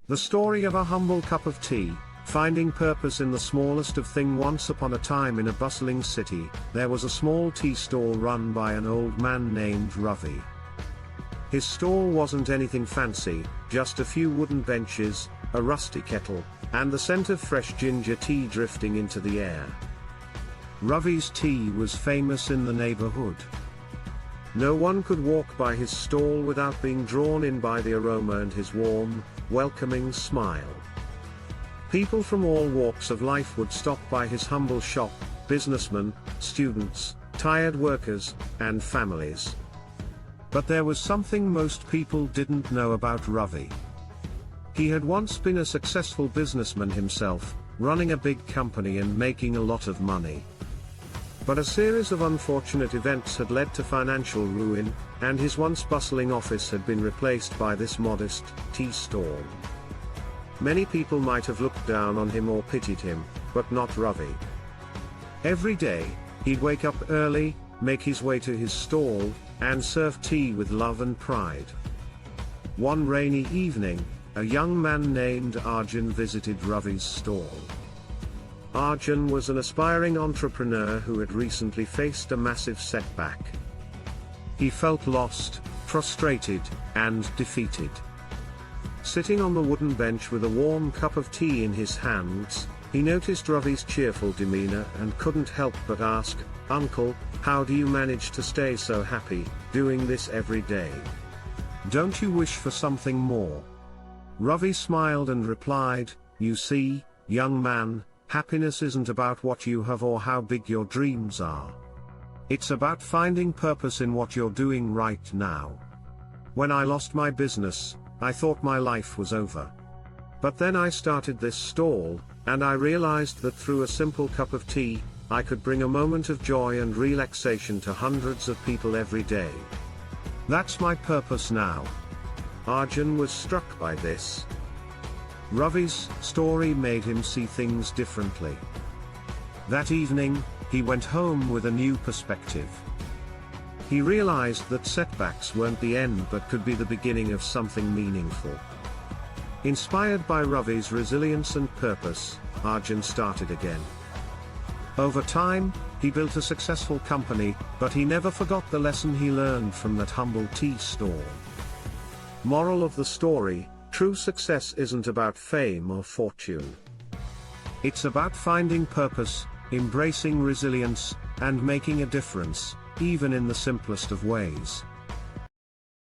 The story of a humble cup of tea, finding purpose in the smallest of things. Once upon a time in a bustling city, there was a small tea stall run by an old man named Ravi. His stall wasn't anything fancy, just a few wooden benches, a rusty kettle, and the scent of fresh ginger tea drifting into the air. Ravi's tea was famous in the neighborhood. No one could walk by his stall without being drawn in by the aroma and his warm, welcoming smile. People from all walks of life would stop by his humble shop, businessmen, students, tired workers, and families. But there was something most people didn't know about Ravi. He had once been a successful businessman himself, running a big company and making a lot of money. But a series of unfortunate events had led to financial ruin, and his once bustling office had been replaced by this modest tea stall. Many people might have looked down on him or pitied him, but not Ravi. Every day, he'd wake up early, make his way to his stall, and serve tea with love and pride. One rainy evening, a young man named Arjun visited Ravi's stall. Arjun was an aspiring entrepreneur who had recently faced a massive setback. He felt lost, frustrated, and defeated. Sitting on the wooden bench with a warm cup of tea in his hands, he noticed Ravi's cheerful demeanor and couldn't help but ask, "Uncle, how do you manage to stay so happy, doing this every day? Don't you wish for something more?" Ravi smiled and replied, "You see, young man, happiness isn't about what you have or how big your dreams are. It's about finding purpose in what you're doing right now. When I lost my business, I thought my life was over. But then I started this stall, and I realized that through a simple cup of tea, I could bring a moment of joy and relaxation to hundreds of people every day. That's my purpose now." Arjun was struck by this. Ravi's story made him see things differently. That evening, he went home with a new perspective. He realized that setbacks weren't the end but could be the beginning of something meaningful. Inspired by Ravi's resilience and purpose, Arjun started again. Over time, he built a successful company, but he never forgot the lesson he learned from that humble tea stall. Moral of the story: true success isn't about fame or fortune. It's about finding purpose, embracing resilience, and making a difference, even in the simplest of ways.